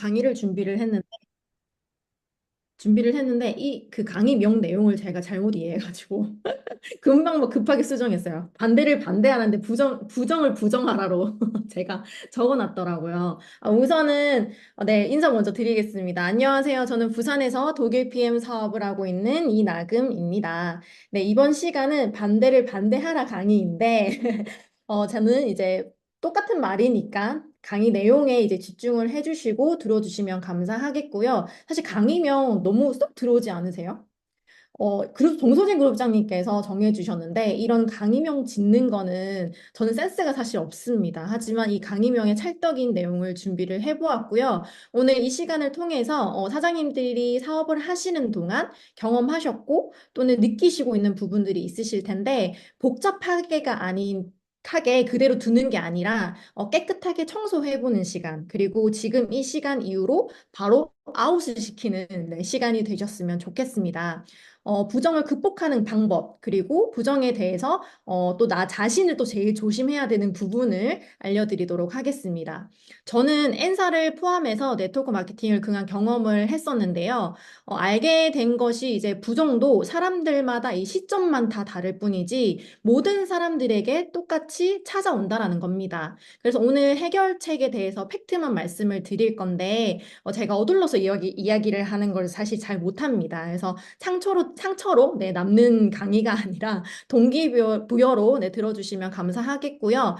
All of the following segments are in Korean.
강의를 준비를 했는데 이 그 강의명 내용을 제가 잘못 이해해가지고 금방 뭐 급하게 수정했어요. 반대를 반대하는데 부정을 부정하라로 제가 적어놨더라고요. 우선은 네, 인사 먼저 드리겠습니다. 안녕하세요. 저는 부산에서 독일 PM 사업을 하고 있는 이나금입니다. 네, 이번 시간은 반대를 반대하라 강의인데 저는 이제 똑같은 말이니까 강의 내용에 이제 집중을 해주시고 들어주시면 감사하겠고요. 사실 강의명 너무 쏙 들어오지 않으세요? 그래서 정소진 그룹장님께서 정해주셨는데, 이런 강의명 짓는 거는 저는 센스가 사실 없습니다. 하지만 이 강의명의 찰떡인 내용을 준비를 해보았고요. 오늘 이 시간을 통해서 사장님들이 사업을 하시는 동안 경험하셨고, 또는 느끼시고 있는 부분들이 있으실 텐데, 복잡하게가 아닌 하게 그대로 두는 게 아니라 깨끗하게 청소해보는 시간, 그리고 지금 이 시간 이후로 바로 아웃을 시키는 네, 시간이 되셨으면 좋겠습니다. 부정을 극복하는 방법, 그리고 부정에 대해서 또 나 자신을 또 제일 조심해야 되는 부분을 알려드리도록 하겠습니다. 저는 N사를 포함해서 네트워크 마케팅을 그간 경험을 했었는데요. 알게 된 것이 이제 부정도 사람들마다 이 시점만 다 다를 뿐이지 모든 사람들에게 똑같이 찾아온다라는 겁니다. 그래서 오늘 해결책에 대해서 팩트만 말씀을 드릴 건데 제가 어둘러서 이야기를 하는 걸 사실 잘 못합니다. 그래서 상처로 네, 남는 강의가 아니라 동기부여로 네, 들어주시면 감사하겠고요.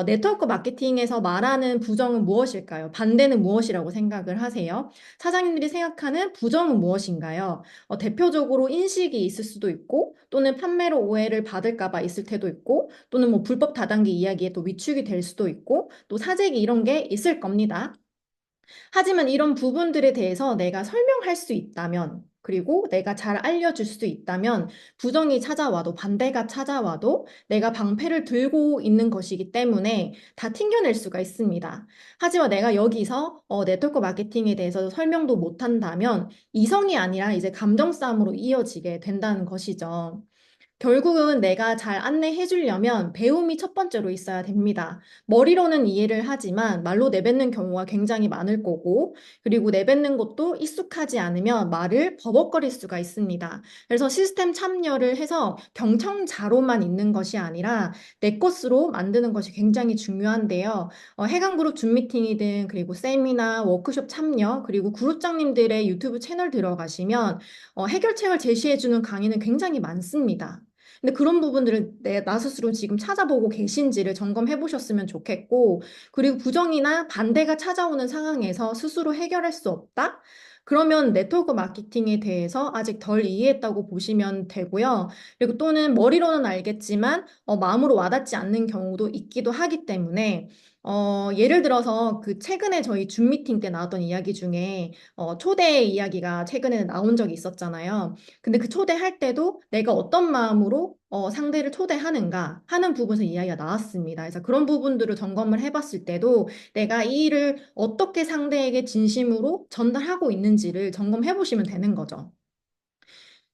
네트워크 마케팅에서 말하는 부정은 무엇일까요? 반대는 무엇이라고 생각을 하세요? 사장님들이 생각하는 부정은 무엇인가요? 대표적으로 인식이 있을 수도 있고, 또는 판매로 오해를 받을까 봐 있을 때도 있고, 또는 뭐 불법 다단계 이야기에 또 위축이 될 수도 있고, 또 사재기 이런 게 있을 겁니다. 하지만 이런 부분들에 대해서 내가 설명할 수 있다면, 그리고 내가 잘 알려줄 수 있다면, 부정이 찾아와도 반대가 찾아와도 내가 방패를 들고 있는 것이기 때문에 다 튕겨낼 수가 있습니다. 하지만 내가 여기서 네트워크 마케팅에 대해서 설명도 못한다면 이성이 아니라 이제 감정 싸움으로 이어지게 된다는 것이죠. 결국은 내가 잘 안내해 주려면 배움이 첫 번째로 있어야 됩니다. 머리로는 이해를 하지만 말로 내뱉는 경우가 굉장히 많을 거고, 그리고 내뱉는 것도 익숙하지 않으면 말을 버벅거릴 수가 있습니다. 그래서 시스템 참여를 해서 경청자로만 있는 것이 아니라 내 것으로 만드는 것이 굉장히 중요한데요. 해강그룹 줌 미팅이든 그리고 세미나, 워크숍 참여, 그리고 그룹장님들의 유튜브 채널 들어가시면 해결책을 제시해주는 강의는 굉장히 많습니다. 근데 그런 부분들을 나 스스로 지금 찾아보고 계신지를 점검해 보셨으면 좋겠고, 그리고 부정이나 반대가 찾아오는 상황에서 스스로 해결할 수 없다? 그러면 네트워크 마케팅에 대해서 아직 덜 이해했다고 보시면 되고요. 그리고 또는 머리로는 알겠지만 마음으로 와닿지 않는 경우도 있기도 하기 때문에 예를 들어서 그 최근에 저희 줌 미팅 때 나왔던 이야기 중에 초대 이야기가 최근에 나온 적이 있었잖아요. 근데 그 초대할 때도 내가 어떤 마음으로 상대를 초대하는가 하는 부분에서 이야기가 나왔습니다. 그래서 그런 부분들을 점검을 해봤을 때도 내가 이 일을 어떻게 상대에게 진심으로 전달하고 있는지를 점검해 보시면 되는 거죠.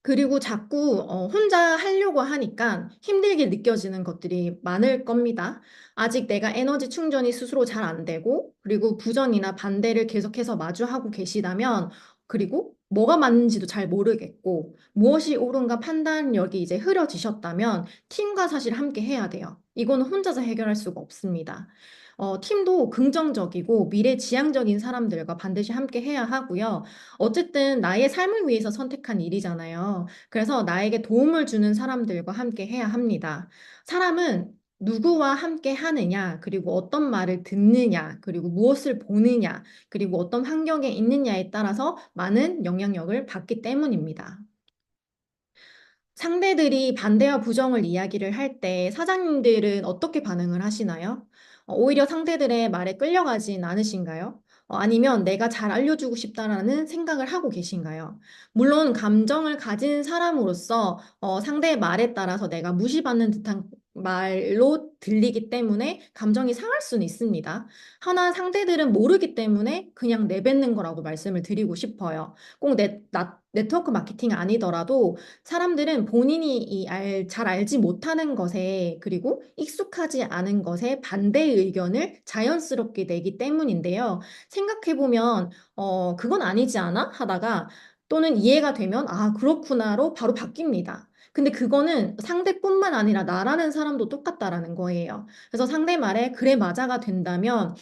그리고 자꾸 혼자 하려고 하니까 힘들게 느껴지는 것들이 많을 겁니다. 아직 내가 에너지 충전이 스스로 잘 안 되고, 그리고 부정이나 반대를 계속해서 마주하고 계시다면, 그리고 뭐가 맞는지도 잘 모르겠고, 무엇이 옳은가 판단력이 이제 흐려지셨다면, 팀과 사실 함께 해야 돼요. 이거는 혼자서 해결할 수가 없습니다. 팀도 긍정적이고 미래지향적인 사람들과 반드시 함께 해야 하고요. 어쨌든 나의 삶을 위해서 선택한 일이잖아요. 그래서 나에게 도움을 주는 사람들과 함께 해야 합니다. 사람은 누구와 함께 하느냐, 그리고 어떤 말을 듣느냐, 그리고 무엇을 보느냐, 그리고 어떤 환경에 있느냐에 따라서 많은 영향력을 받기 때문입니다. 상대들이 반대와 부정을 이야기를 할 때 사장님들은 어떻게 반응을 하시나요? 오히려 상대들의 말에 끌려가진 않으신가요? 아니면 내가 잘 알려주고 싶다라는 생각을 하고 계신가요? 물론 감정을 가진 사람으로서 상대의 말에 따라서 내가 무시받는 듯한 말로 들리기 때문에 감정이 상할 수는 있습니다. 하나 상대들은 모르기 때문에 그냥 내뱉는 거라고 말씀을 드리고 싶어요. 꼭 네트워크 마케팅 아니더라도 사람들은 본인이 잘 알지 못하는 것에 그리고 익숙하지 않은 것에 반대의 의견을 자연스럽게 내기 때문인데요. 생각해보면, 그건 아니지 않아? 하다가 또는 이해가 되면, 아, 그렇구나로 바로 바뀝니다. 근데 그거는 상대뿐만 아니라 나라는 사람도 똑같다라는 거예요. 그래서 상대 말에 그래 맞아가 된다면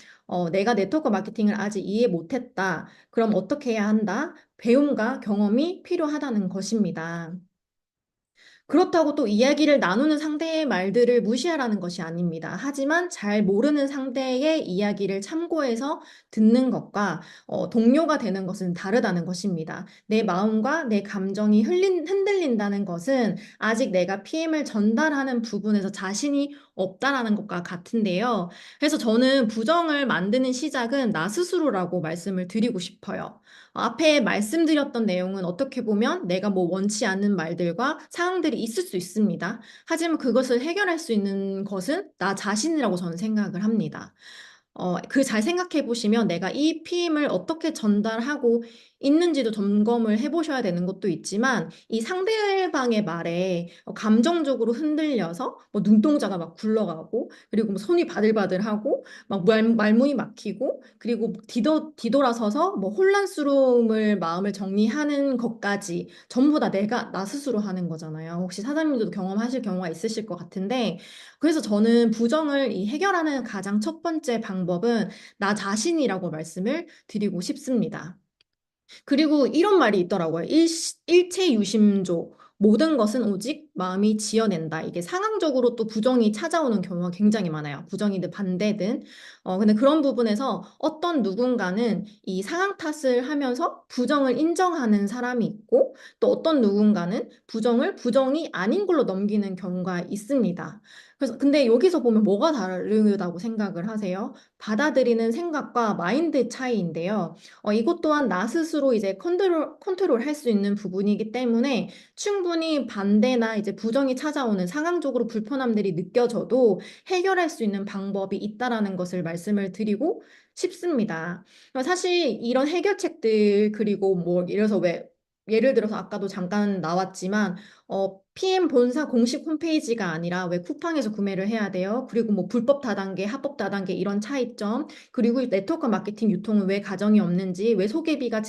내가 네트워크 마케팅을 아직 이해 못했다. 그럼 어떻게 해야 한다? 배움과 경험이 필요하다는 것입니다. 그렇다고 또 이야기를 나누는 상대의 말들을 무시하라는 것이 아닙니다. 하지만 잘 모르는 상대의 이야기를 참고해서 듣는 것과 동료가 되는 것은 다르다는 것입니다. 내 마음과 내 감정이 흔들린다는 것은 아직 내가 PM을 전달하는 부분에서 자신이 없다라는 것과 같은데요. 그래서 저는 부정을 만드는 시작은 나 스스로라고 말씀을 드리고 싶어요. 앞에 말씀드렸던 내용은 어떻게 보면 내가 뭐 원치 않는 말들과 상황들이 있을 수 있습니다. 하지만 그것을 해결할 수 있는 것은 나 자신이라고 저는 생각을 합니다. 잘 생각해 보시면 내가 이 피임을 어떻게 전달하고 있는지도 점검을 해 보셔야 되는 것도 있지만 이 상대방의 말에 감정적으로 흔들려서 뭐 눈동자가 막 굴러가고 그리고 뭐 손이 바들바들하고 막 말문이 막히고 그리고 뒤돌아서서 뭐 혼란스러움을 마음을 정리하는 것까지 전부 다 나 스스로 하는 거잖아요. 혹시 사장님들도 경험하실 경우가 있으실 것 같은데 그래서 저는 부정을 해결하는 가장 첫 번째 방법은 나 자신이라고 말씀을 드리고 싶습니다. 그리고 이런 말이 있더라고요. 일체유심조. 모든 것은 오직 마음이 지어낸다. 이게 상황적으로 또 부정이 찾아오는 경우가 굉장히 많아요. 부정이든 반대든. 근데 그런 부분에서 어떤 누군가는 이 상황 탓을 하면서 부정을 인정하는 사람이 있고 또 어떤 누군가는 부정을 부정이 아닌 걸로 넘기는 경우가 있습니다. 그래서 근데 여기서 보면 뭐가 다르다고 생각을 하세요? 받아들이는 생각과 마인드 차이인데요. 이것 또한 나 스스로 이제 컨트롤 할 수 있는 부분이기 때문에 충분히 반대나 이제 부정이 찾아오는 상황적으로 불편함들이 느껴져도 해결할 수 있는 방법이 있다라는 것을 말씀을 드리고 싶습니다. 사실 이런 해결책들 그리고 뭐 예를 들어서 아까도 잠깐 나왔지만 PM 본사 공식 홈페이지가 아니라 왜 쿠팡에서 구매를 해야 돼요? 그리고 뭐 불법 다단계, 합법 다단계 이런 차이점 그리고 네트워크 마케팅 유통은 왜 가정이 없는지, 왜 소개비가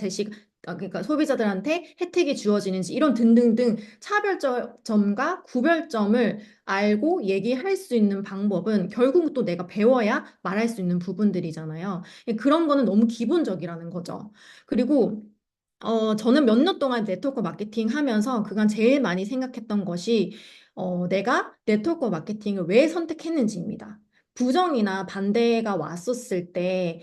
그러니까 소비자들한테 혜택이 주어지는지 이런 등등등 차별점과 구별점을 알고 얘기할 수 있는 방법은 결국 또 내가 배워야 말할 수 있는 부분들이잖아요. 그런 거는 너무 기본적이라는 거죠. 그리고 저는 몇 년 동안 네트워크 마케팅 하면서 그간 제일 많이 생각했던 것이 내가 네트워크 마케팅을 왜 선택했는지입니다. 부정이나 반대가 왔었을 때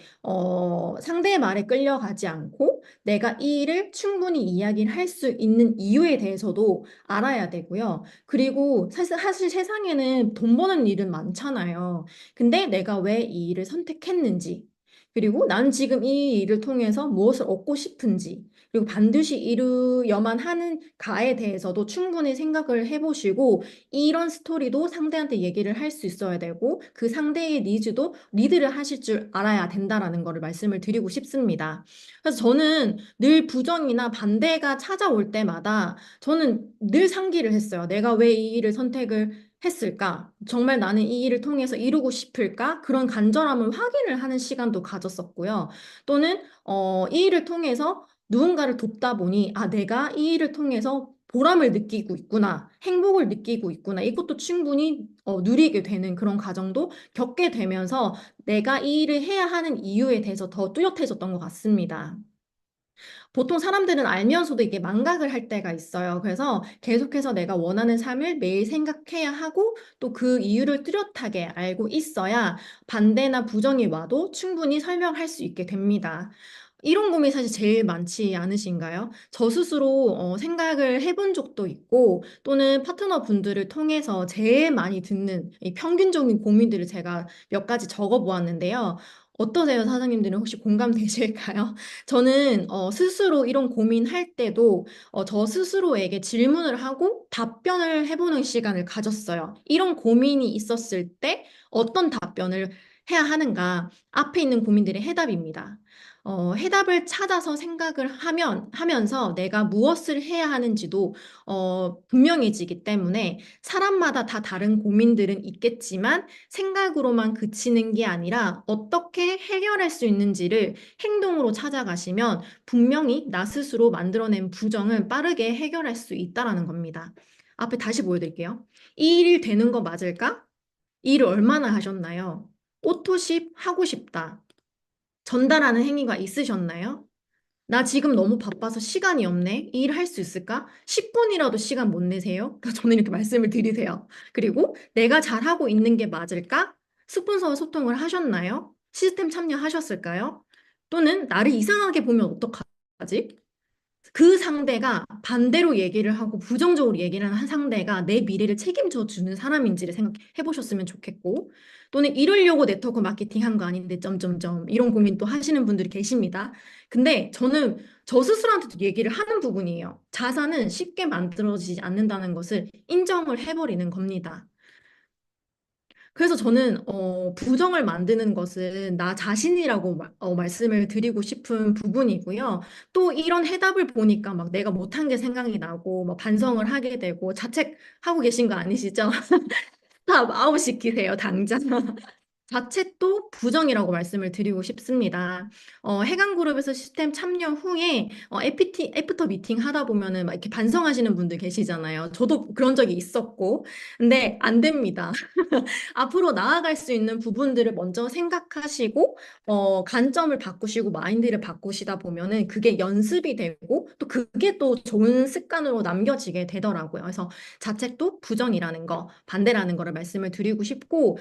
상대의 말에 끌려가지 않고 내가 이 일을 충분히 이야기를 할 수 있는 이유에 대해서도 알아야 되고요. 그리고 사실 세상에는 돈 버는 일은 많잖아요. 근데 내가 왜 이 일을 선택했는지, 그리고 난 지금 이 일을 통해서 무엇을 얻고 싶은지, 그리고 반드시 이루어야만 하는 가에 대해서도 충분히 생각을 해보시고 이런 스토리도 상대한테 얘기를 할 수 있어야 되고 그 상대의 니즈도 리드를 하실 줄 알아야 된다라는 거를 말씀을 드리고 싶습니다. 그래서 저는 늘 부정이나 반대가 찾아올 때마다 저는 늘 상기를 했어요. 내가 왜 이 일을 선택을 했을까? 정말 나는 이 일을 통해서 이루고 싶을까? 그런 간절함을 확인을 하는 시간도 가졌었고요. 또는 이 일을 통해서 누군가를 돕다 보니, 아, 내가 이 일을 통해서 보람을 느끼고 있구나, 행복을 느끼고 있구나, 이것도 충분히 누리게 되는 그런 과정도 겪게 되면서 내가 이 일을 해야 하는 이유에 대해서 더 뚜렷해졌던 것 같습니다. 보통 사람들은 알면서도 이게 망각을 할 때가 있어요. 그래서 계속해서 내가 원하는 삶을 매일 생각해야 하고 또 그 이유를 뚜렷하게 알고 있어야 반대나 부정이 와도 충분히 설명할 수 있게 됩니다. 이런 고민 사실 제일 많지 않으신가요? 저 스스로 생각을 해본 적도 있고 또는 파트너 분들을 통해서 제일 많이 듣는 이 평균적인 고민들을 제가 몇 가지 적어 보았는데요. 어떠세요, 사장님들은 혹시 공감되실까요? 저는 스스로 이런 고민할 때도 저 스스로에게 질문을 하고 답변을 해보는 시간을 가졌어요. 이런 고민이 있었을 때 어떤 답변을 해야 하는가? 앞에 있는 고민들의 해답입니다. 해답을 찾아서 생각을 하면서 내가 무엇을 해야 하는지도 분명해지기 때문에 사람마다 다 다른 고민들은 있겠지만 생각으로만 그치는 게 아니라 어떻게 해결할 수 있는지를 행동으로 찾아가시면 분명히 나 스스로 만들어낸 부정은 빠르게 해결할 수 있다라는 겁니다. 앞에 다시 보여드릴게요. 이 일 되는 거 맞을까? 이 일을 얼마나 하셨나요? 오토십 하고 싶다. 전달하는 행위가 있으셨나요? 나 지금 너무 바빠서 시간이 없네. 이 일 할 수 있을까? 10분이라도 시간 못 내세요? 저는 이렇게 말씀을 드리세요. 그리고 내가 잘하고 있는 게 맞을까? 스폰서와 소통을 하셨나요? 시스템 참여하셨을까요? 또는 나를 이상하게 보면 어떡하지? 그 상대가 반대로 얘기를 하고 부정적으로 얘기를 하는 한 상대가 내 미래를 책임져 주는 사람인지를 생각해 보셨으면 좋겠고, 또는 이러려고 네트워크 마케팅 한 거 아닌데, 점점점, 이런 고민 또 하시는 분들이 계십니다. 근데 저는 저 스스로한테도 얘기를 하는 부분이에요. 자산은 쉽게 만들어지지 않는다는 것을 인정을 해버리는 겁니다. 그래서 저는 부정을 만드는 것은 나 자신이라고 말씀을 드리고 싶은 부분이고요. 또 이런 해답을 보니까 막 내가 못한 게 생각이 나고 막 반성을 하게 되고 자책하고 계신 거 아니시죠? 다 아웃 시키세요, 당장. 자책도 부정이라고 말씀을 드리고 싶습니다. 해강그룹에서 시스템 참여 후에 애프터 미팅 하다 보면은 막 이렇게 반성하시는 분들 계시잖아요. 저도 그런 적이 있었고. 근데 안 됩니다. 앞으로 나아갈 수 있는 부분들을 먼저 생각하시고, 관점을 바꾸시고, 마인드를 바꾸시다 보면은 그게 연습이 되고, 또 그게 또 좋은 습관으로 남겨지게 되더라고요. 그래서 자책도 부정이라는 거, 반대라는 거를 말씀을 드리고 싶고,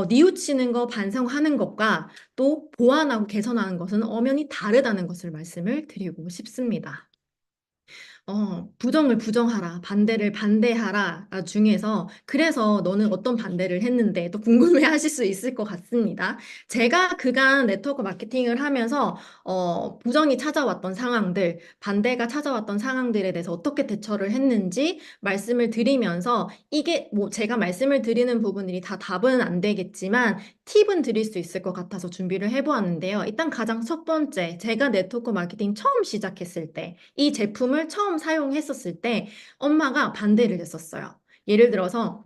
뉘우치는 거, 반성하는 것과 또 보완하고 개선하는 것은 엄연히 다르다는 것을 말씀을 드리고 싶습니다. 부정을 부정하라, 반대를 반대하라 중에서 그래서 너는 어떤 반대를 했는데 또 궁금해 하실 수 있을 것 같습니다. 제가 그간 네트워크 마케팅을 하면서 부정이 찾아왔던 상황들, 반대가 찾아왔던 상황들에 대해서 어떻게 대처를 했는지 말씀을 드리면서 이게 뭐 제가 말씀을 드리는 부분들이 다 답은 안 되겠지만 팁은 드릴 수 있을 것 같아서 준비를 해보았는데요. 일단 가장 첫 번째, 제가 네트워크 마케팅 처음 시작했을 때, 이 제품을 처음 사용했었을 때 엄마가 반대를 했었어요. 예를 들어서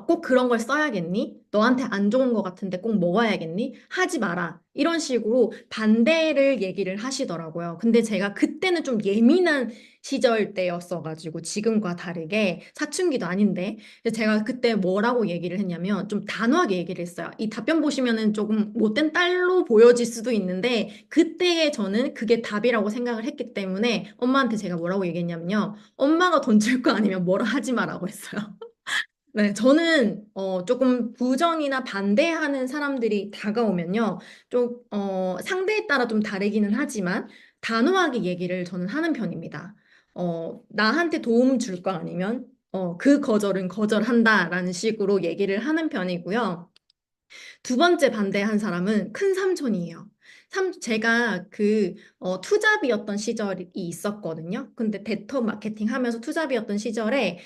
꼭 그런 걸 써야겠니? 너한테 안 좋은 것 같은데 꼭 먹어야겠니? 하지 마라. 이런 식으로 반대를 얘기를 하시더라고요. 근데 제가 그때는 좀 예민한 시절 때였어가지고 지금과 다르게 사춘기도 아닌데 그래서 제가 그때 뭐라고 얘기를 했냐면 좀 단호하게 얘기를 했어요. 이 답변 보시면은 조금 못된 딸로 보여질 수도 있는데 그때의 저는 그게 답이라고 생각을 했기 때문에 엄마한테 제가 뭐라고 얘기했냐면요. 엄마가 돈 줄 거 아니면 뭐라 하지 마라고 했어요. 네, 저는 조금 부정이나 반대하는 사람들이 다가오면요, 좀 상대에 따라 좀 다르기는 하지만 단호하게 얘기를 저는 하는 편입니다. 나한테 도움 줄 거 아니면 그 거절은 거절한다라는 식으로 얘기를 하는 편이고요. 두 번째 반대한 사람은 큰 삼촌이에요. 제가 투잡이었던 시절이 있었거든요. 근데 네트워크 마케팅 하면서 투잡이었던 시절에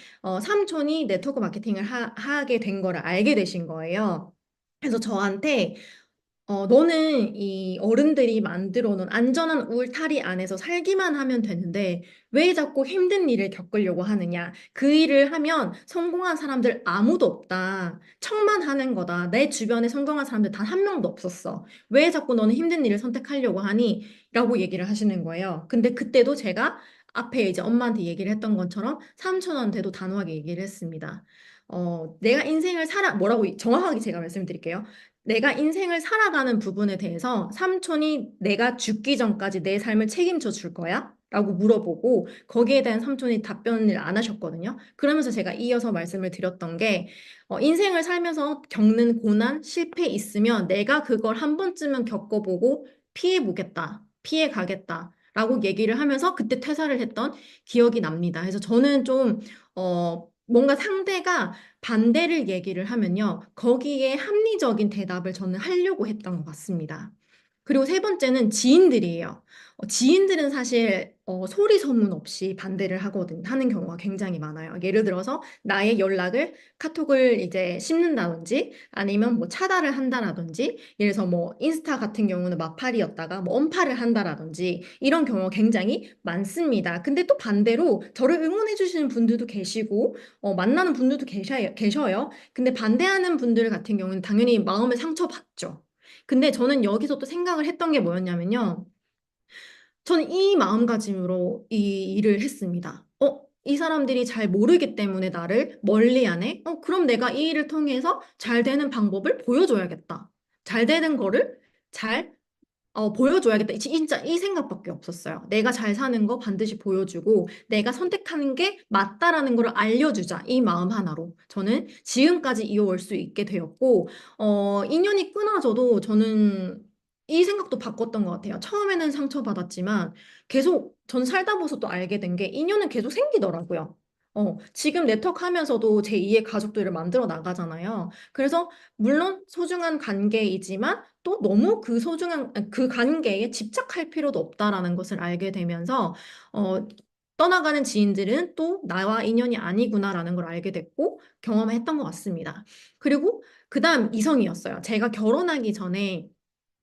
삼촌이 네트워크 마케팅을 하게 된 거를 알게 되신 거예요. 그래서 저한테 너는 이 어른들이 만들어 놓은 안전한 울타리 안에서 살기만 하면 되는데 왜 자꾸 힘든 일을 겪으려고 하느냐? 그 일을 하면 성공한 사람들 아무도 없다. 척만 하는 거다. 내 주변에 성공한 사람들 단 한 명도 없었어. 왜 자꾸 너는 힘든 일을 선택하려고 하니? 라고 얘기를 하시는 거예요. 근데 그때도 제가 앞에 이제 엄마한테 얘기를 했던 것처럼 삼촌한테도 단호하게 얘기를 했습니다. 내가 인생을 뭐라고 정확하게 제가 말씀드릴게요. 내가 인생을 살아가는 부분에 대해서 삼촌이 내가 죽기 전까지 내 삶을 책임져 줄 거야? 라고 물어보고 거기에 대한 삼촌이 답변을 안 하셨거든요. 그러면서 제가 이어서 말씀을 드렸던 게 인생을 살면서 겪는 고난, 실패 있으면 내가 그걸 한 번쯤은 겪어보고 피해 보겠다, 피해 가겠다. 라고 얘기를 하면서 그때 퇴사를 했던 기억이 납니다. 그래서 저는 좀 뭔가 상대가 반대를 얘기를 하면요. 거기에 합리적인 대답을 저는 하려고 했던 것 같습니다. 그리고 세 번째는 지인들이에요. 지인들은 사실 소리 소문 없이 반대를 하는 경우가 굉장히 많아요. 예를 들어서 나의 연락을 카톡을 이제 씹는다든지 아니면 뭐 차단을 한다라든지 예를 들어서 뭐 인스타 같은 경우는 마팔이었다가 뭐 언팔을 한다라든지 이런 경우가 굉장히 많습니다. 근데 또 반대로 저를 응원해 주시는 분들도 계시고 만나는 분들도 계셔요. 근데 반대하는 분들 같은 경우는 당연히 마음에 상처받죠. 근데 저는 여기서 또 생각을 했던 게 뭐였냐면요. 저는 이 마음가짐으로 이 일을 했습니다. 이 사람들이 잘 모르기 때문에 나를 멀리하네? 그럼 내가 이 일을 통해서 잘 되는 방법을 보여줘야겠다. 잘 되는 거를 잘 보여줘야겠다. 진짜 이 생각밖에 없었어요. 내가 잘 사는 거 반드시 보여주고, 내가 선택하는 게 맞다라는 걸 알려주자. 이 마음 하나로. 저는 지금까지 이어올 수 있게 되었고, 인연이 끊어져도 저는 이 생각도 바꿨던 것 같아요. 처음에는 상처받았지만, 계속 전 살다 보서 또 알게 된 게, 인연은 계속 생기더라고요. 지금 네트워크 하면서도 제2의 가족들을 만들어 나가잖아요. 그래서 물론 소중한 관계이지만 또 너무 그 소중한 그 관계에 집착할 필요도 없다라는 것을 알게 되면서 어, 떠나가는 지인들은 또 나와 인연이 아니구나라는 걸 알게 됐고 경험했던 것 같습니다. 그리고 그다음 이성이었어요. 제가 결혼하기 전에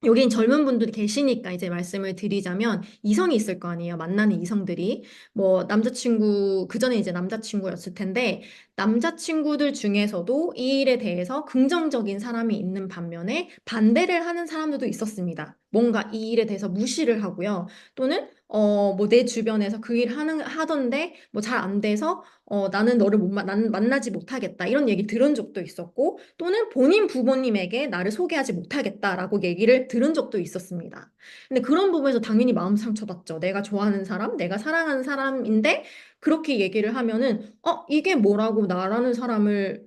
여긴 젊은 분들이 계시니까 이제 말씀을 드리자면 이성이 있을 거 아니에요. 만나는 이성들이. 뭐 남자친구, 그전에 이제 남자친구였을 텐데 남자친구들 중에서도 이 일에 대해서 긍정적인 사람이 있는 반면에 반대를 하는 사람들도 있었습니다. 뭔가 이 일에 대해서 무시를 하고요. 또는 뭐 내 주변에서 그 일 하던데 뭐 잘 안 돼서 나는 너를 난 만나지 못하겠다. 이런 얘기 들은 적도 있었고, 또는 본인 부모님에게 나를 소개하지 못하겠다라고 얘기를 들은 적도 있었습니다. 근데 그런 부분에서 당연히 마음 상처받죠. 내가 좋아하는 사람, 내가 사랑하는 사람인데, 그렇게 얘기를 하면은, 이게 뭐라고 나라는 사람을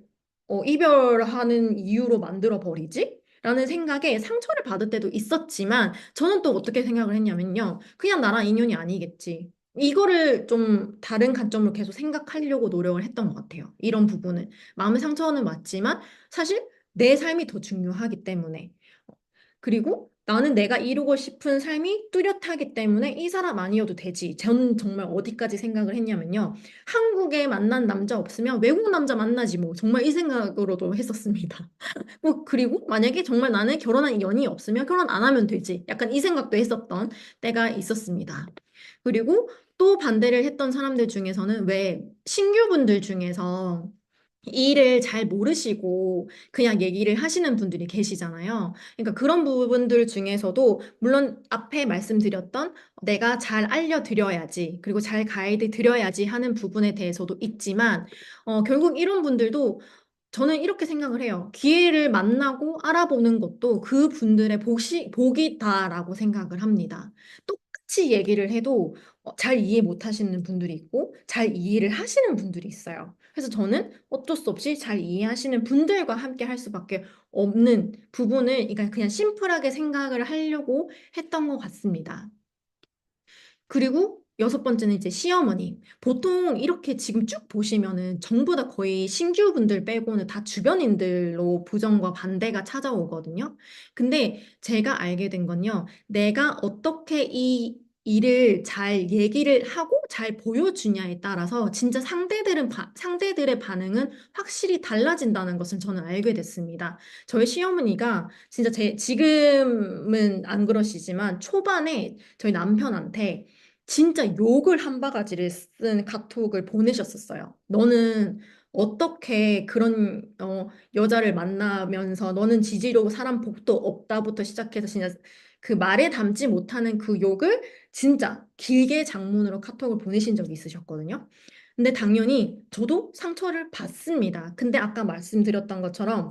이별하는 이유로 만들어 버리지? 라는 생각에 상처를 받을 때도 있었지만, 저는 또 어떻게 생각을 했냐면요. 그냥 나랑 인연이 아니겠지. 이거를 좀 다른 관점으로 계속 생각하려고 노력을 했던 것 같아요. 이런 부분은. 마음의 상처는 맞지만 사실 내 삶이 더 중요하기 때문에. 그리고 나는 내가 이루고 싶은 삶이 뚜렷하기 때문에 이 사람 아니어도 되지. 전 정말 어디까지 생각을 했냐면요. 한국에 만난 남자 없으면 외국 남자 만나지 뭐. 정말 이 생각으로도 했었습니다. 그리고 만약에 정말 나는 결혼한 연이 없으면 결혼 안 하면 되지. 약간 이 생각도 했었던 때가 있었습니다. 그리고 또 반대를 했던 사람들 중에서는 왜 신규분들 중에서 이 일을 잘 모르시고 그냥 얘기를 하시는 분들이 계시잖아요. 그러니까 그런 부분들 중에서도 물론 앞에 말씀드렸던 내가 잘 알려드려야지, 그리고 잘 가이드 드려야지 하는 부분에 대해서도 있지만, 결국 이런 분들도 저는 이렇게 생각을 해요. 기회를 만나고 알아보는 것도 그 분들의 복이다라고 생각을 합니다. 똑같이 얘기를 해도 잘 이해 못 하시는 분들이 있고 잘 이해를 하시는 분들이 있어요. 그래서 저는 어쩔 수 없이 잘 이해하시는 분들과 함께 할 수밖에 없는 부분을 그러니까 그냥 심플하게 생각을 하려고 했던 것 같습니다. 그리고 여섯 번째는 이제 시어머니. 보통 이렇게 지금 쭉 보시면은 전부 다 거의 신규분들 빼고는 다 주변인들로 부정과 반대가 찾아오거든요. 근데 제가 알게 된 건요. 내가 어떻게 이 일을 잘 얘기를 하고 잘 보여주냐에 따라서 진짜 상대들의 반응은 확실히 달라진다는 것을 저는 알게 됐습니다. 저희 시어머니가 진짜 지금은 안 그러시지만 초반에 저희 남편한테 진짜 욕을 한 바가지를 쓴 카톡을 보내셨었어요. 너는 어떻게 그런 여자를 만나면서 너는 지지려고 사람 복도 없다부터 시작해서 진짜 그 말에 담지 못하는 그 욕을 진짜 길게 장문으로 카톡을 보내신 적이 있으셨거든요. 근데 당연히 저도 상처를 받습니다. 근데 아까 말씀드렸던 것처럼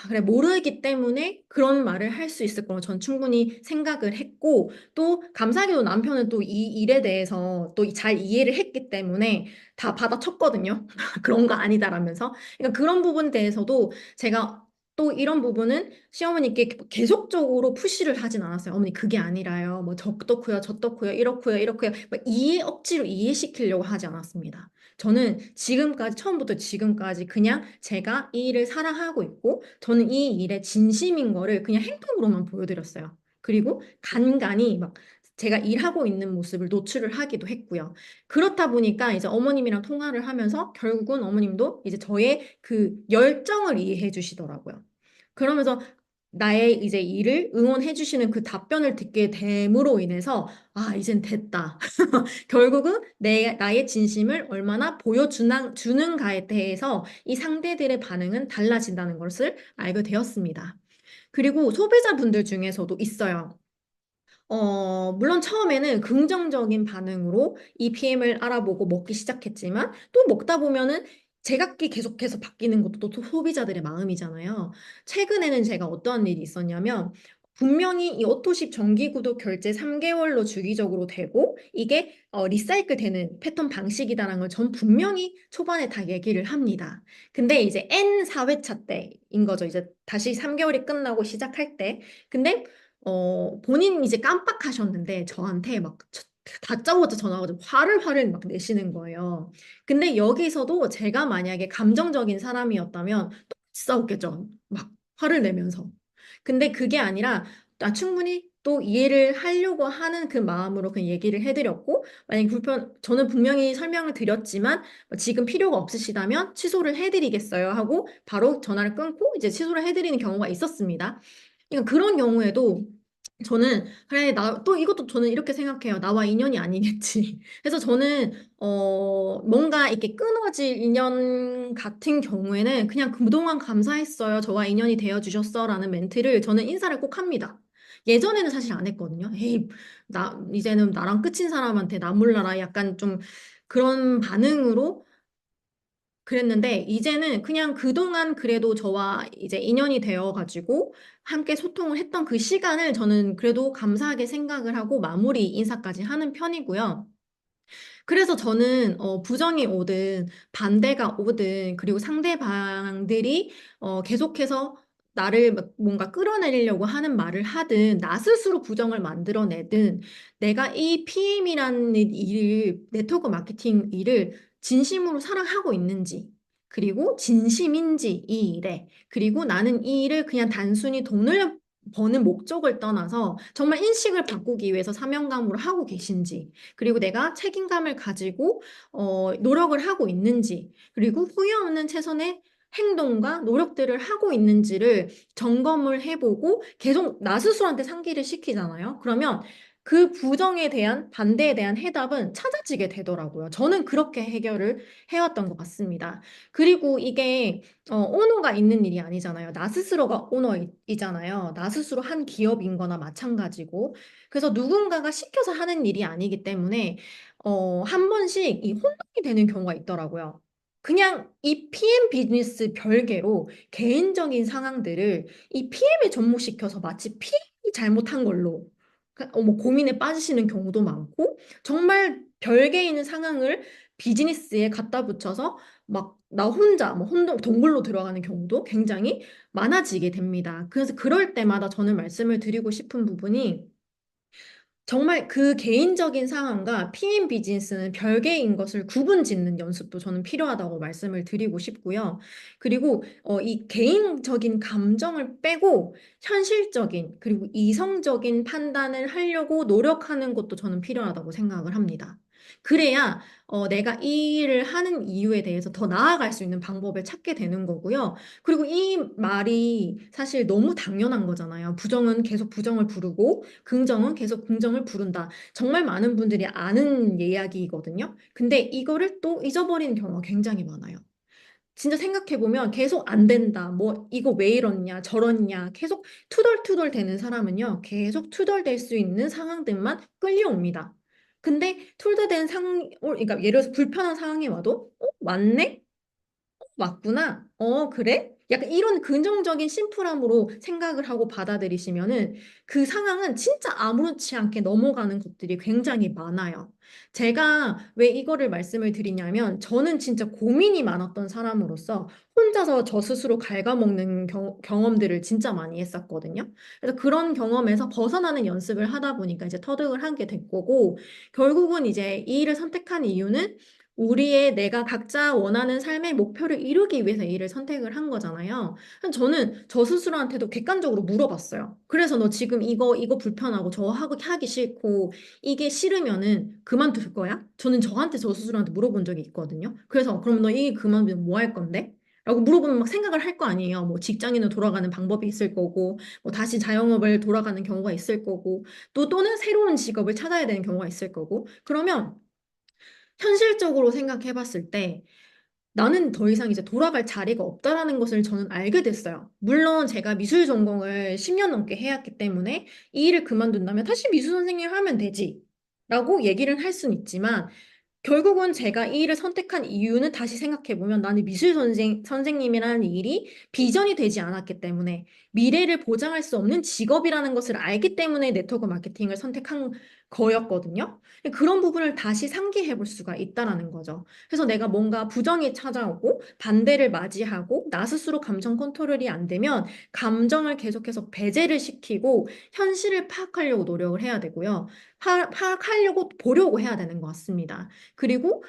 그래, 모르기 때문에 그런 말을 할 수 있을 거라고 전 충분히 생각을 했고, 또 감사하게도 남편은 또 이 일에 대해서 또 잘 이해를 했기 때문에 다 받아쳤거든요. 그런 거 아니다라면서. 그러니까 그런 부분에 대해서도 제가 또 이런 부분은 시어머니께 계속적으로 푸시를 하진 않았어요. 어머니 그게 아니라요. 뭐 저떻고요, 저렇고요, 이렇고요, 이렇고요. 막 억지로 이해시키려고 하지 않았습니다. 저는 지금까지, 처음부터 지금까지 그냥 제가 이 일을 사랑하고 있고, 저는 이 일에 진심인 거를 그냥 행동으로만 보여드렸어요. 그리고 간간히 막 제가 일하고 있는 모습을 노출을 하기도 했고요. 그렇다 보니까 이제 어머님이랑 통화를 하면서 결국은 어머님도 이제 저의 그 열정을 이해해 주시더라고요. 그러면서 나의 이제 일을 응원해 주시는 그 답변을 듣게 됨으로 인해서 아, 이젠 됐다. 결국은 나의 진심을 얼마나 주는가에 대해서 이 상대들의 반응은 달라진다는 것을 알게 되었습니다. 그리고 소비자분들 중에서도 있어요. 물론 처음에는 긍정적인 반응으로 이 PM을 알아보고 먹기 시작했지만 또 먹다 보면은 제각기 계속해서 바뀌는 것도 또 소비자들의 마음이잖아요. 최근에는 제가 어떤 일이 있었냐면 분명히 이 오토십 정기구독 결제 3개월로 주기적으로 되고 이게 리사이클 되는 패턴 방식이다라는 걸 전 분명히 초반에 다 얘기를 합니다. 근데 이제 N 4회차 때인 거죠. 이제 다시 3개월이 끝나고 시작할 때. 근데 본인 이제 깜빡하셨는데 저한테 막 다짜고짜 전화가지고 화를 막 내시는 거예요. 근데 여기서도 제가 만약에 감정적인 사람이었다면 또 싸웠겠죠. 막 화를 내면서. 근데 그게 아니라 나 충분히 또 이해를 하려고 하는 그 마음으로 그냥 얘기를 해드렸고, 만약에 저는 분명히 설명을 드렸지만, 지금 필요가 없으시다면 취소를 해드리겠어요 하고 바로 전화를 끊고 이제 취소를 해드리는 경우가 있었습니다. 그러니까 그런 경우에도 저는 그래 나 또 이것도 저는 이렇게 생각해요. 나와 인연이 아니겠지. 그래서 저는 뭔가 이렇게 끊어질 인연 같은 경우에는 그냥 그동안 감사했어요. 저와 인연이 되어 주셨어라는 멘트를 저는 인사를 꼭 합니다. 예전에는 사실 안 했거든요. 에이, 나 이제는 나랑 끝인 사람한테 나 몰라라 약간 좀 그런 반응으로 그랬는데 이제는 그냥 그동안 그래도 저와 이제 인연이 되어가지고 함께 소통을 했던 그 시간을 저는 그래도 감사하게 생각을 하고 마무리 인사까지 하는 편이고요. 그래서 저는 부정이 오든 반대가 오든 그리고 상대방들이 계속해서 나를 막 뭔가 끌어내리려고 하는 말을 하든 나 스스로 부정을 만들어내든 내가 이 PM이라는 일을 네트워크 마케팅 일을 진심으로 사랑하고 있는지 그리고 진심인지 이 일에 그리고 나는 이 일을 그냥 단순히 돈을 버는 목적을 떠나서 정말 인식을 바꾸기 위해서 사명감으로 하고 계신지 그리고 내가 책임감을 가지고 노력을 하고 있는지, 그리고 후회 없는 최선의 행동과 노력들을 하고 있는지를 점검을 해보고 계속 나 스스로한테 상기를 시키잖아요. 그러면 그 부정에 대한 반대에 대한 해답은 찾아지게 되더라고요. 저는 그렇게 해결을 해왔던 것 같습니다. 그리고 이게 오너가 있는 일이 아니잖아요. 나 스스로가 오너이잖아요. 나 스스로 한 기업인 거나 마찬가지고. 그래서 누군가가 시켜서 하는 일이 아니기 때문에 한 번씩 이 혼동이 되는 경우가 있더라고요. 그냥 이 PM 비즈니스 별개로 개인적인 상황들을 이 PM에 접목시켜서 마치 PM이 잘못한 걸로 뭐 고민에 빠지시는 경우도 많고 정말 별개 있는 상황을 비즈니스에 갖다 붙여서 막 나 혼자 뭐 동굴로 들어가는 경우도 굉장히 많아지게 됩니다. 그래서 그럴 때마다 저는 말씀을 드리고 싶은 부분이 정말 그 개인적인 상황과 PM 비즈니스는 별개인 것을 구분 짓는 연습도 저는 필요하다고 말씀을 드리고 싶고요. 그리고 이 개인적인 감정을 빼고 현실적인 그리고 이성적인 판단을 하려고 노력하는 것도 저는 필요하다고 생각을 합니다. 그래야 내가 이 일을 하는 이유에 대해서 더 나아갈 수 있는 방법을 찾게 되는 거고요. 그리고 이 말이 사실 너무 당연한 거잖아요. 부정은 계속 부정을 부르고 긍정은 계속 긍정을 부른다. 정말 많은 분들이 아는 이야기거든요. 근데 이거를 또 잊어버리는 경우가 굉장히 많아요. 진짜 생각해보면 계속 안 된다. 뭐, 이거 왜 이러냐, 저러냐. 계속 투덜투덜 되는 사람은요, 계속 투덜댈 수 있는 상황들만 끌려옵니다. 근데 투덜된 그러니까 예를 들어서 불편한 상황이 와도, 맞네? 맞구나. 그래? 약간 이런 긍정적인 심플함으로 생각을 하고 받아들이시면은 그 상황은 진짜 아무렇지 않게 넘어가는 것들이 굉장히 많아요. 제가 왜 이거를 말씀을 드리냐면 저는 진짜 고민이 많았던 사람으로서 혼자서 저 스스로 갉아먹는 경험들을 진짜 많이 했었거든요. 그래서 그런 경험에서 벗어나는 연습을 하다 보니까 이제 터득을 하게 된 거고 결국은 이제 이 일을 선택한 이유는 우리의 내가 각자 원하는 삶의 목표를 이루기 위해서 이 일을 선택을 한 거잖아요. 저는 저 스스로한테도 객관적으로 물어봤어요. 그래서 너 지금 이거 불편하고 하기 싫고 이게 싫으면은 그만둘 거야? 저는 저한테 저 스스로한테 물어본 적이 있거든요. 그래서 그럼 너 이 그만두면 뭐 할 건데? 라고 물어보면 막 생각을 할 거 아니에요. 뭐 직장인으로 돌아가는 방법이 있을 거고, 뭐 다시 자영업을 돌아가는 경우가 있을 거고, 또는 새로운 직업을 찾아야 되는 경우가 있을 거고. 그러면 현실적으로 생각해 봤을 때 나는 더 이상 이제 돌아갈 자리가 없다라는 것을 저는 알게 됐어요. 물론 제가 미술 전공을 10년 넘게 해왔기 때문에 이 일을 그만둔다면 다시 미술 선생님 하면 되지. 라고 얘기를 할 수는 있지만 결국은 제가 이 일을 선택한 이유는 다시 생각해보면 나는 선생님이라는 일이 비전이 되지 않았기 때문에 미래를 보장할 수 없는 직업이라는 것을 알기 때문에 네트워크 마케팅을 선택한 거였거든요. 그런 부분을 다시 상기해 볼 수가 있다라는 거죠. 그래서 내가 뭔가 부정이 찾아오고 반대를 맞이하고 나 스스로 감정 컨트롤이 안 되면 감정을 계속해서 배제를 시키고 현실을 파악하려고 노력을 해야 되고요. 파악하려고 보려고 해야 되는 것 같습니다. 그리고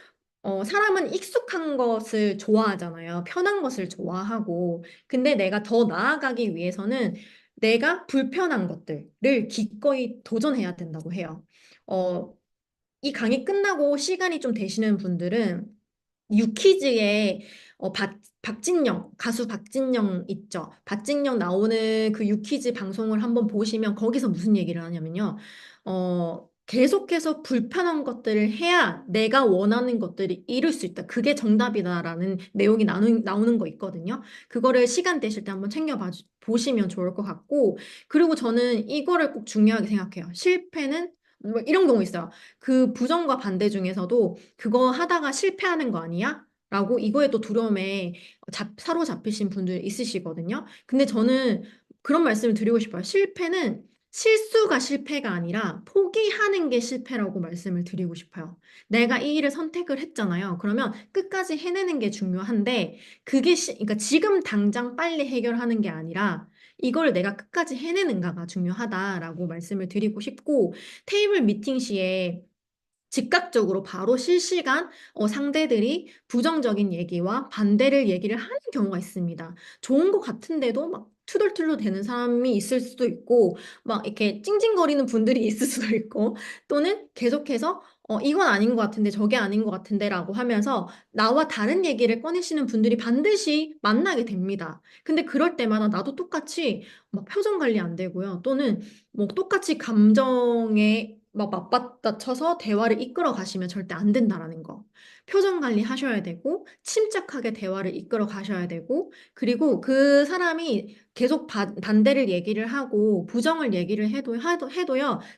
사람은 익숙한 것을 좋아하잖아요. 편한 것을 좋아하고. 근데 내가 더 나아가기 위해서는 내가 불편한 것들을 기꺼이 도전해야 된다고 해요. 어, 이 강의 끝나고 시간이 좀 되시는 분들은 유퀴즈에 박진영, 가수 박진영 있죠. 박진영 나오는 그 유퀴즈 방송을 한번 보시면 거기서 무슨 얘기를 하냐면요. 계속해서 불편한 것들을 해야 내가 원하는 것들을 이룰 수 있다. 그게 정답이다라는 내용이 나오는 거 있거든요. 그거를 시간 되실 때 한번 보시면 좋을 것 같고, 그리고 저는 이거를 꼭 중요하게 생각해요. 실패는 뭐 이런 경우 있어요. 그 부정과 반대 중에서도 그거 하다가 실패하는 거 아니야? 라고 이거에 또 두려움에 사로잡히신 분들 있으시거든요. 근데 저는 그런 말씀을 드리고 싶어요. 실패는 실수가 실패가 아니라 포기하는 게 실패라고 말씀을 드리고 싶어요. 내가 이 일을 선택을 했잖아요. 그러면 끝까지 해내는 게 중요한데 그러니까 지금 당장 빨리 해결하는 게 아니라 이걸 내가 끝까지 해내는가가 중요하다라고 말씀을 드리고 싶고 테이블 미팅 시에 즉각적으로 바로 실시간 상대들이 부정적인 얘기와 반대를 얘기를 하는 경우가 있습니다. 좋은 것 같은데도 막 투덜투덜 되는 사람이 있을 수도 있고, 막 이렇게 찡찡거리는 분들이 있을 수도 있고, 또는 계속해서 이건 아닌 것 같은데 저게 아닌 것 같은데라고 하면서 나와 다른 얘기를 꺼내시는 분들이 반드시 만나게 됩니다. 근데 그럴 때마다 나도 똑같이 막 표정 관리 안 되고요. 또는 뭐 똑같이 감정에 막 맞받아쳐서 대화를 이끌어 가시면 절대 안 된다라는 거. 표정 관리 하셔야 되고, 침착하게 대화를 이끌어 가셔야 되고, 그리고 그 사람이 계속 반대를 얘기를 하고, 부정을 얘기를 해도요,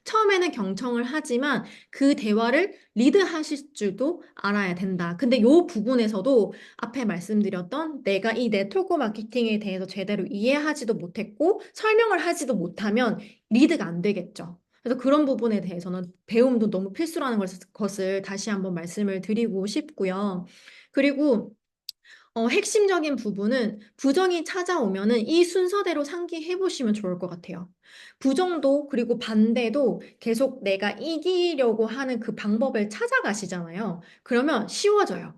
처음에는 경청을 하지만 그 대화를 리드하실 줄도 알아야 된다. 근데 요 부분에서도 앞에 말씀드렸던 내가 이 네트워크 마케팅에 대해서 제대로 이해하지도 못했고, 설명을 하지도 못하면 리드가 안 되겠죠. 그래서 그런 부분에 대해서는 배움도 너무 필수라는 것을 다시 한번 말씀을 드리고 싶고요. 그리고 핵심적인 부분은 부정이 찾아오면은 이 순서대로 상기해 보시면 좋을 것 같아요. 부정도 그리고 반대도 계속 내가 이기려고 하는 그 방법을 찾아가시잖아요. 그러면 쉬워져요.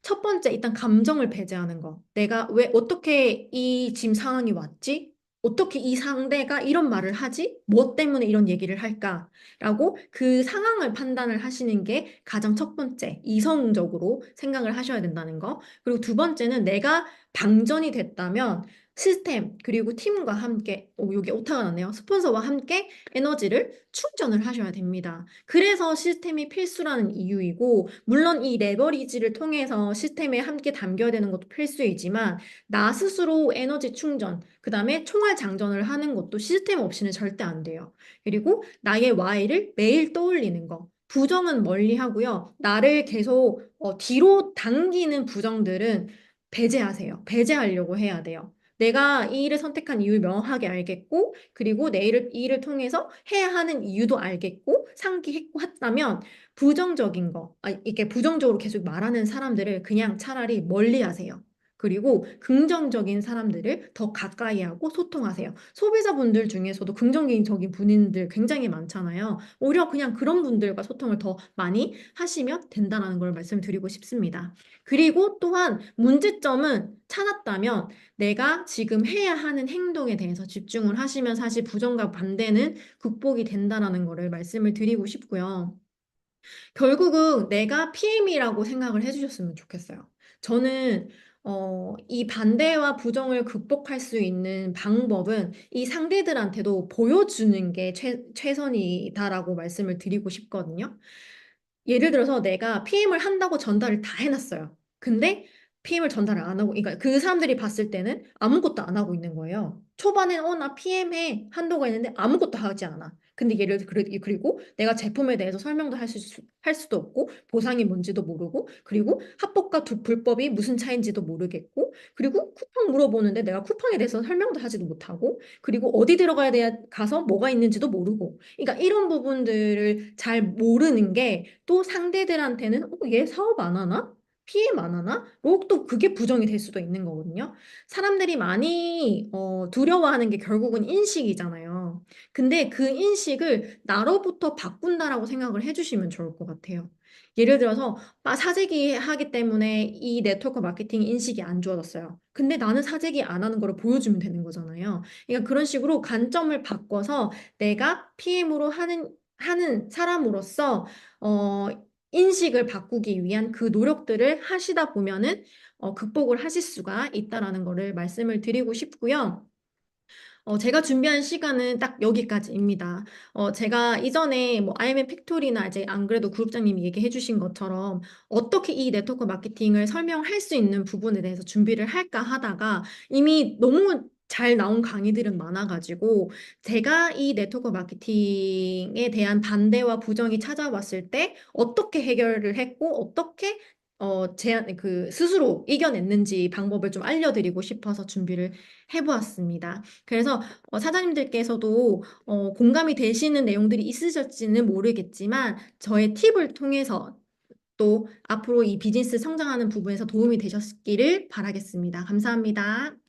첫 번째, 일단 감정을 배제하는 거. 내가 왜, 어떻게 이 지금 상황이 왔지? 어떻게 이 상대가 이런 말을 하지? 뭐 때문에 이런 얘기를 할까? 라고 그 상황을 판단을 하시는 게 가장 첫 번째, 이성적으로 생각을 하셔야 된다는 거. 그리고 두 번째는 내가 방전이 됐다면 시스템, 그리고 팀과 함께, 여기 오타가 났네요. 스폰서와 함께 에너지를 충전을 하셔야 됩니다. 그래서 시스템이 필수라는 이유이고, 물론 이 레버리지를 통해서 시스템에 함께 담겨야 되는 것도 필수이지만, 나 스스로 에너지 충전, 그 다음에 총알 장전을 하는 것도 시스템 없이는 절대 안 돼요. 그리고 나의 Y를 매일 떠올리는 거. 부정은 멀리 하고요. 나를 계속 뒤로 당기는 부정들은 배제하세요. 배제하려고 해야 돼요. 내가 이 일을 선택한 이유를 명확하게 알겠고, 그리고 이 일을 통해서 해야 하는 이유도 알겠고, 상기했고 했다면, 부정적인 거, 이렇게 부정적으로 계속 말하는 사람들을 그냥 차라리 멀리 하세요. 그리고 긍정적인 사람들을 더 가까이 하고 소통하세요. 소비자분들 중에서도 긍정적인 분들 굉장히 많잖아요. 오히려 그냥 그런 분들과 소통을 더 많이 하시면 된다는 걸 말씀드리고 싶습니다. 그리고 또한 문제점은 찾았다면 내가 지금 해야 하는 행동에 대해서 집중을 하시면 사실 부정과 반대는 극복이 된다라는 거를 말씀을 드리고 싶고요. 결국은 내가 PM이라고 생각을 해주셨으면 좋겠어요. 저는 이 반대와 부정을 극복할 수 있는 방법은 이 상대들한테도 보여주는 게 최선이다라고 말씀을 드리고 싶거든요. 예를 들어서 내가 PM을 한다고 전달을 다 해놨어요. 근데 PM을 전달을 안 하고, 그러니까 그 사람들이 봤을 때는 아무것도 안 하고 있는 거예요. 초반엔 나 PM해 한다고 했는데 아무것도 하지 않아. 근데 그리고 내가 제품에 대해서 설명도 할 수도 없고 보상이 뭔지도 모르고 그리고 합법과 불법이 무슨 차이인지도 모르겠고 그리고 쿠팡 물어보는데 내가 쿠팡에 대해서 설명도 하지도 못하고 그리고 어디 들어가야 돼 가서 뭐가 있는지도 모르고 그러니까 이런 부분들을 잘 모르는 게 또 상대들한테는 얘 사업 안 하나? PM 안 하나? 또 그게 부정이 될 수도 있는 거거든요. 사람들이 많이 두려워하는 게 결국은 인식이잖아요. 근데 그 인식을 나로부터 바꾼다라고 생각을 해주시면 좋을 것 같아요. 예를 들어서 사재기 하기 때문에 이 네트워크 마케팅 인식이 안 좋아졌어요. 근데 나는 사재기 안 하는 거를 보여주면 되는 거잖아요. 그러니까 그런 식으로 관점을 바꿔서 내가 PM으로 하는 사람으로서 어, 인식을 바꾸기 위한 그 노력들을 하시다 보면은 극복을 하실 수가 있다라는 거를 말씀을 드리고 싶고요. 제가 준비한 시간은 딱 여기까지입니다. 제가 이전에 뭐 IM 팩토리나 이제 안 그래도 구독자님이 얘기해 주신 것처럼 어떻게 이 네트워크 마케팅을 설명할 수 있는 부분에 대해서 준비를 할까 하다가 이미 너무 잘 나온 강의들은 많아가지고 제가 이 네트워크 마케팅에 대한 반대와 부정이 찾아왔을 때 어떻게 해결을 했고 어떻게 스스로 이겨냈는지 방법을 좀 알려드리고 싶어서 준비를 해보았습니다. 그래서 사장님들께서도 공감이 되시는 내용들이 있으실지는 모르겠지만 저의 팁을 통해서 또 앞으로 이 비즈니스 성장하는 부분에서 도움이 되셨기를 바라겠습니다. 감사합니다.